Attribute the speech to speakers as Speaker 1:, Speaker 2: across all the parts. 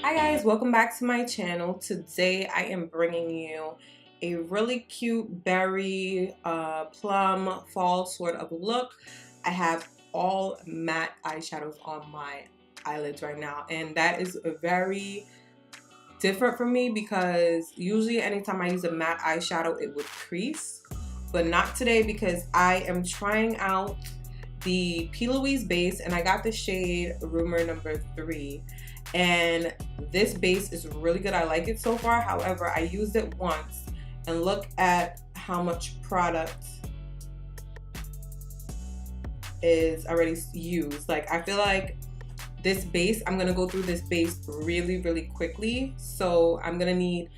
Speaker 1: Hi guys, welcome back to my channel. Today I am bringing you a really cute berry plum fall sort of look. I have all matte eyeshadows on my eyelids right now, and that is very different for me because usually anytime I use a matte eyeshadow it would crease, but not today because I am trying out the Plouise base and I got the shade Rumour number 3, and this base is really good. I like it so far. However, I used it once and look at how much product is already used. Like, I feel like this base, I'm gonna go through this base really quickly, so I'm gonna need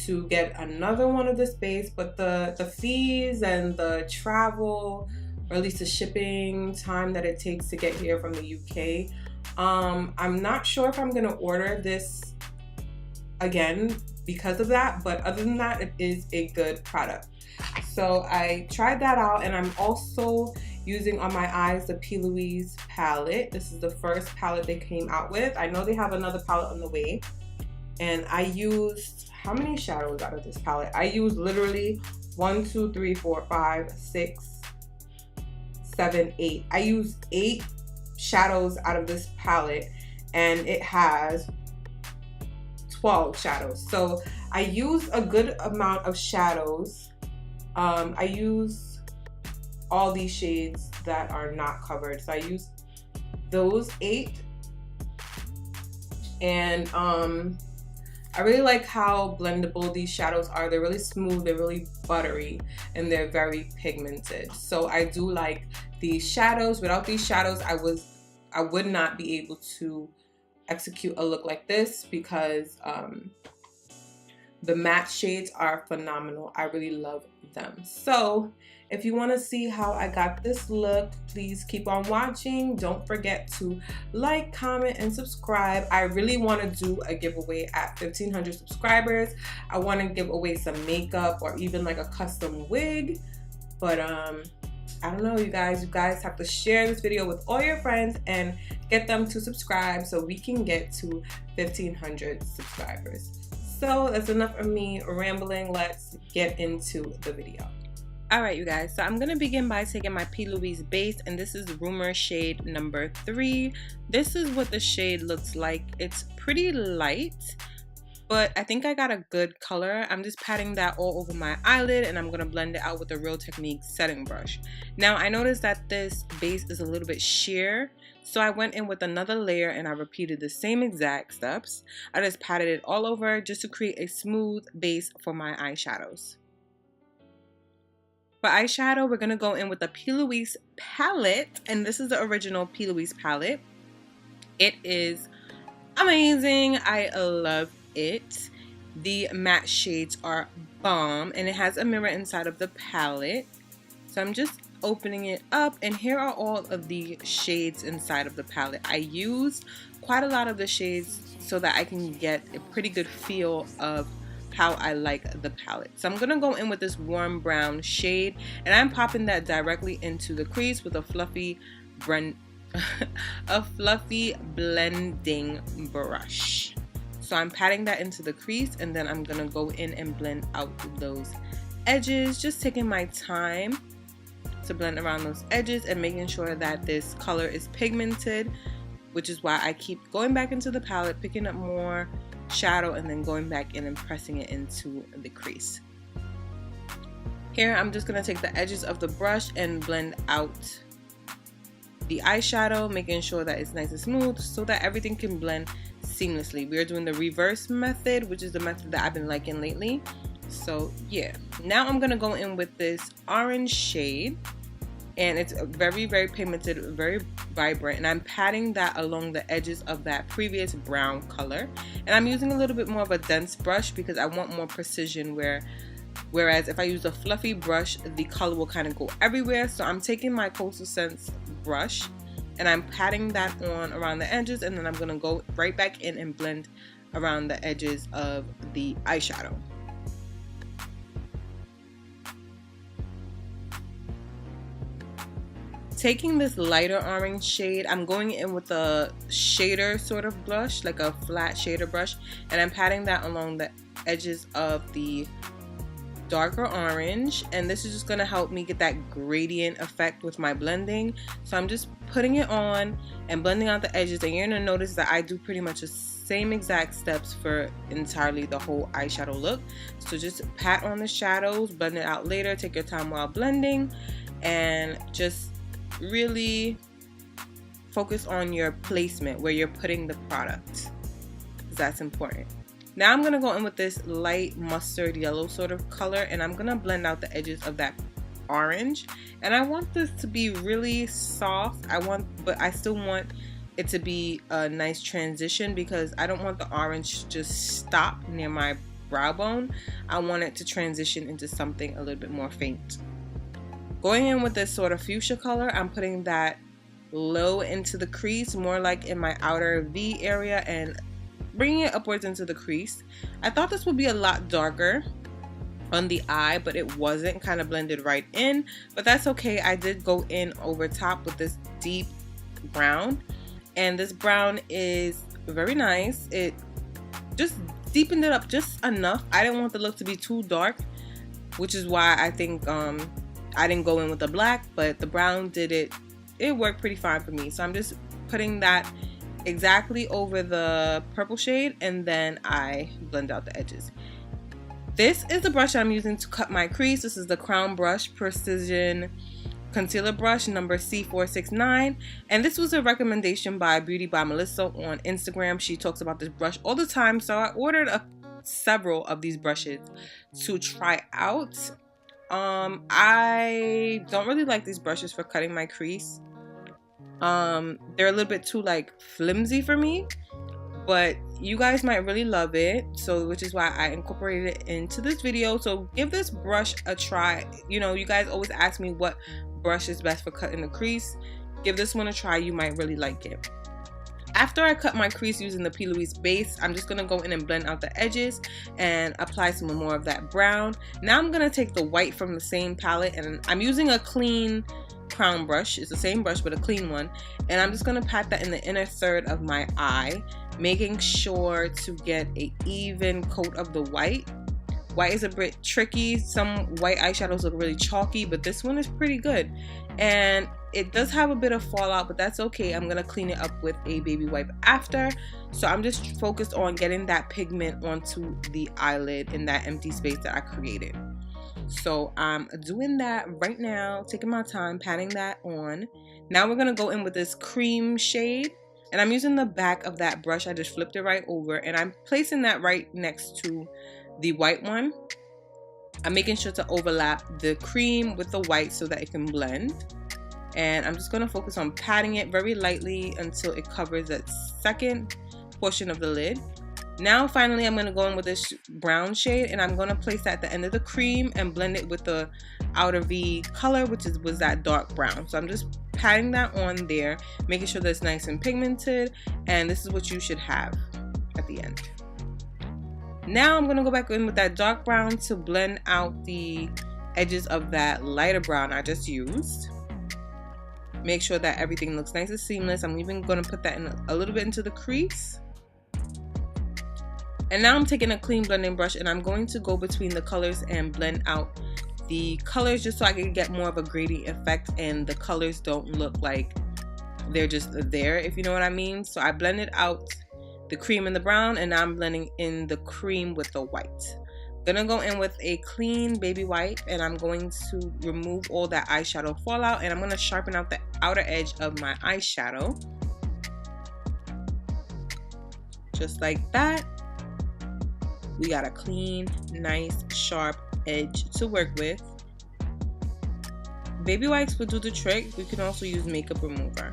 Speaker 1: to get another one of this base, but the fees and the travel, or at least the shipping time that it takes to get here from the UK, I'm not sure if I'm gonna order this again because of that, but other than that, it is a good product. So I tried that out, and I'm also using on my eyes the Plouise palette. This is the first palette they came out with. I know they have another palette on the way, and I used, how many shadows out of this palette? I used literally 1, 2, 3, 4, 5, 6, 7, 8. I used 8 shadows out of this palette, and it has 12 shadows. So I used a good amount of shadows. I use all these shades that are not covered. So I used those 8, and I really like how blendable these shadows are. They're really smooth, they're really buttery, and they're very pigmented. So I do like these shadows. Without these shadows, I would not be able to execute a look like this because the matte shades are phenomenal. I really love them. So if you want to see how I got this look, please keep on watching. Don't forget to like, comment, and subscribe. I really want to do a giveaway at 1,500 subscribers. I want to give away some makeup or even like a custom wig, but I don't know, you guys have to share this video with all your friends and get them to subscribe so we can get to 1,500 subscribers. So that's enough of me rambling. Let's get into the video. Alright, you guys, so I'm going to begin by taking my Plouise base, and this is Rumour shade number 3. This is what the shade looks like. It's pretty light, but I think I got a good color. I'm just patting that all over my eyelid, and I'm going to blend it out with the Real Technique setting brush. Now, I noticed that this base is a little bit sheer, so I went in with another layer and I repeated the same exact steps. I just patted it all over just to create a smooth base for my eyeshadows. For eyeshadow, we're going to go in with the Plouise palette, and this is the original Plouise palette. It is amazing. I love it. The matte shades are bomb, and it has a mirror inside of the palette. So I'm just opening it up, and here are all of the shades inside of the palette. I used quite a lot of the shades so that I can get a pretty good feel of how I like the palette. So I'm gonna go in with this warm brown shade, and I'm popping that directly into the crease with a fluffy blending brush. So I'm patting that into the crease, and then I'm gonna go in and blend out those edges, just taking my time to blend around those edges and making sure that this color is pigmented, which is why I keep going back into the palette, picking up more shadow, and then going back in and pressing it into the crease. Here I'm just going to take the edges of the brush and blend out the eyeshadow, making sure that it's nice and smooth so that everything can blend seamlessly. We are doing the reverse method, which is the method that I've been liking lately. So yeah, now I'm going to go in with this orange shade, and it's very pigmented, very vibrant, and I'm patting that along the edges of that previous brown color, and I'm using a little bit more of a dense brush because I want more precision, whereas if I use a fluffy brush the color will kind of go everywhere. So I'm taking my Coastal Scents brush and I'm patting that on around the edges, and then I'm going to go right back in and blend around the edges of the eyeshadow. taking this lighter orange shade, I'm going in with a shader sort of brush, like a flat shader brush, and I'm patting that along the edges of the darker orange, and this is just going to help me get that gradient effect with my blending. So I'm just putting it on and blending out the edges, and you're going to notice that I do pretty much the same exact steps for entirely the whole eyeshadow look. So just pat on the shadows, blend it out later, take your time while blending, and just really focus on your placement where you're putting the product, because that's important. Now I'm going to go in with this light mustard yellow sort of color, and I'm going to blend out the edges of that orange. And I want this to be really soft, but I still want it to be a nice transition, because I don't want the orange to just stop near my brow bone. I want it to transition into something a little bit more faint. Going in with this sort of fuchsia color, I'm putting that low into the crease, more like in my outer V area, and bringing it upwards into the crease. I thought this would be a lot darker on the eye, but it wasn't, kind of blended right in, but that's okay. I did go in over top with this deep brown, and this brown is very nice. It just deepened it up just enough. I didn't want the look to be too dark, which is why I think I didn't go in with the black, but the brown did it. It worked pretty fine for me. So I'm just putting that exactly over the purple shade, and then I blend out the edges. This is the brush I'm using to cut my crease. This is the Crown Brush Precision Concealer Brush number C469, and this was a recommendation by Beauty by Melissa on Instagram. She talks about this brush all the time, so I ordered several of these brushes to try out. I don't really like these brushes for cutting my crease. They're a little bit too like flimsy for me, but you guys might really love it, so which is why I incorporated it into this video. So give this brush a try. You know, you guys always ask me what brush is best for cutting the crease. Give this one a try, you might really like it. After I cut my crease using the Plouise base, I'm just going to go in and blend out the edges and apply some more of that brown. Now I'm going to take the white from the same palette, and I'm using a clean crown brush. It's the same brush but a clean one, and I'm just going to pat that in the inner third of my eye, making sure to get an even coat of the white. White is a bit tricky. Some white eyeshadows look really chalky, but this one is pretty good, and it does have a bit of fallout, but that's okay. I'm gonna clean it up with a baby wipe after. So I'm just focused on getting that pigment onto the eyelid in that empty space that I created. So I'm doing that right now, taking my time, patting that on. Now we're gonna go in with this cream shade, and I'm using the back of that brush. I just flipped it right over, and I'm placing that right next to the white one. I'm making sure to overlap the cream with the white so that it can blend. And I'm just going to focus on patting it very lightly until it covers that second portion of the lid. Now finally I'm going to go in with this brown shade, and I'm going to place that at the end of the cream and blend it with the outer V color, which was that dark brown. So I'm just patting that on there, making sure that it's nice and pigmented, and this is what you should have at the end. Now I'm going to go back in with that dark brown to blend out the edges of that lighter brown I just used. Make sure that everything looks nice and seamless. I'm even going to put that in a little bit into the crease. And now I'm taking a clean blending brush, and I'm going to go between the colors and blend out the colors, just so I can get more of a gradient effect and the colors don't look like they're just there, if you know what I mean. So I blended out the cream and the brown, and now I'm blending in the cream with the white. Gonna go in with a clean baby wipe, and I'm going to remove all that eyeshadow fallout, and I'm gonna sharpen out the outer edge of my eyeshadow. Just like that. We got a clean, nice, sharp edge to work with. Baby wipes will do the trick. We can also use makeup remover.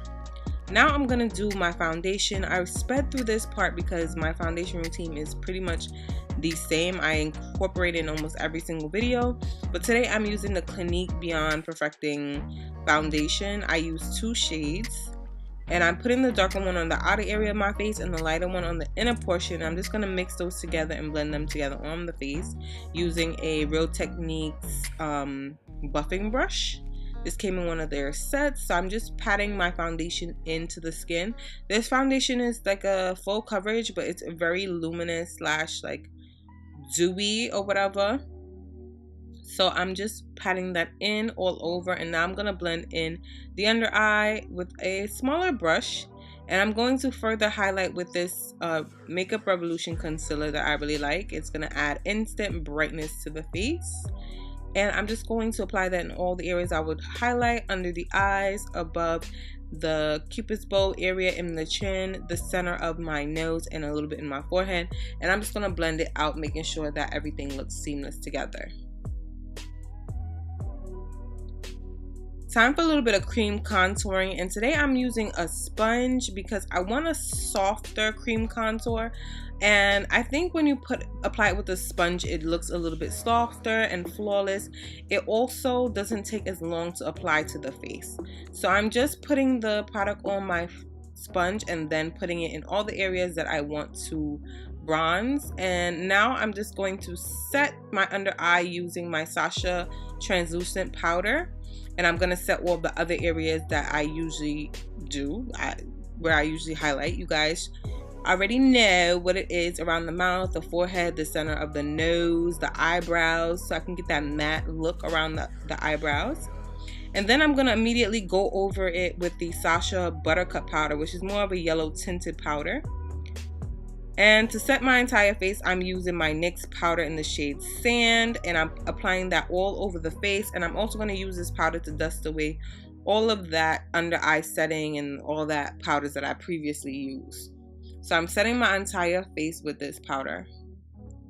Speaker 1: Now I'm gonna do my foundation. I sped through this part because my foundation routine is pretty much the same. I incorporate it in almost every single video, but today I'm using the Clinique Beyond Perfecting foundation. I use 2 shades, and I'm putting the darker one on the outer area of my face and the lighter one on the inner portion. I'm just gonna mix those together and blend them together on the face using a Real Techniques buffing brush. This came in one of their sets, so I'm just patting my foundation into the skin. This foundation is like a full coverage, but it's very luminous slash like dewy or whatever. So I'm just patting that in all over, and now I'm going to blend in the under eye with a smaller brush, and I'm going to further highlight with this Makeup Revolution concealer that I really like. It's going to add instant brightness to the face, and I'm just going to apply that in all the areas I would highlight: under the eyes, above the cupid's bow area, in the chin, the center of my nose, and a little bit in my forehead. And I'm just going to blend it out, making sure that everything looks seamless together. Time for a little bit of cream contouring, and today I'm using a sponge because I want a softer cream contour, and I think when you apply it with a sponge, it looks a little bit softer and flawless. It also doesn't take as long to apply to the face. So I'm just putting the product on my sponge and then putting it in all the areas that I want to bronze. And now I'm just going to set my under eye using my Sacha translucent powder. And I'm going to set all the other areas that I usually do, where I usually highlight. You guys already know what it is: around the mouth, the forehead, the center of the nose, the eyebrows, so I can get that matte look around the eyebrows. And then I'm going to immediately go over it with the Sacha Buttercup powder, which is more of a yellow tinted powder. And to set my entire face, I'm using my NYX powder in the shade Sand, and I'm applying that all over the face. And I'm also going to use this powder to dust away all of that under eye setting and all that powders that I previously used. So I'm setting my entire face with this powder.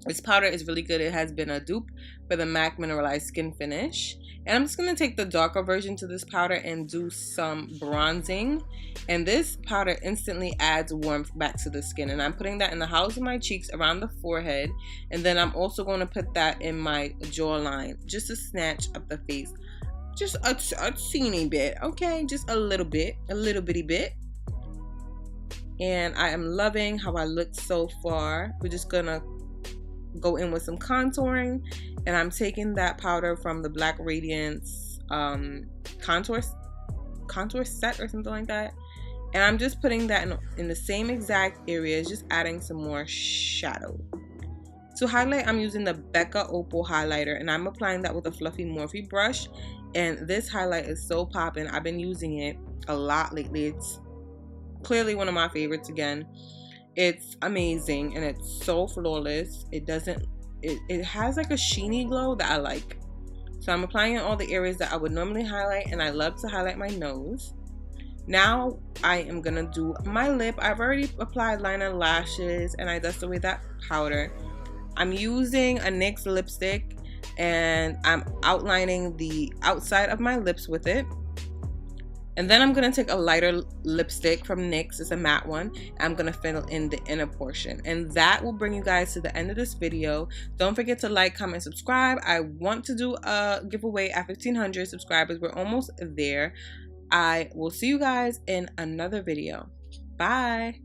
Speaker 1: This powder is really good. It has been a dupe for the MAC Mineralized Skin Finish. And I'm just going to take the darker version to this powder and do some bronzing. And this powder instantly adds warmth back to the skin. And I'm putting that in the hollows of my cheeks, around the forehead. And then I'm also going to put that in my jawline, just a snatch of the face. Just a teeny bit, okay? Just a little bit, a little bitty bit. And I am loving how I look so far. We're just going to go in with some contouring, and I'm taking that powder from the Black Radiance contour set or something like that, and I'm just putting that in the same exact areas, just adding some more shadow. To highlight, I'm using the Becca Opal highlighter, and I'm applying that with a fluffy Morphe brush, and this highlight is so popping. I've been using it a lot lately. It's clearly one of my favorites again. It's amazing and it's so flawless. It has like a sheeny glow that I like. So I'm applying it in all the areas that I would normally highlight, and I love to highlight my nose. Now I am gonna do my lip. I've already applied liner, lashes, and I dust away that powder. I'm using a NYX lipstick, and I'm outlining the outside of my lips with it. And then I'm going to take a lighter lipstick from NYX, it's a matte one, and I'm going to fill in the inner portion. And that will bring you guys to the end of this video. Don't forget to like, comment, subscribe. I want to do a giveaway at 1,500 subscribers. We're almost there. I will see you guys in another video. Bye!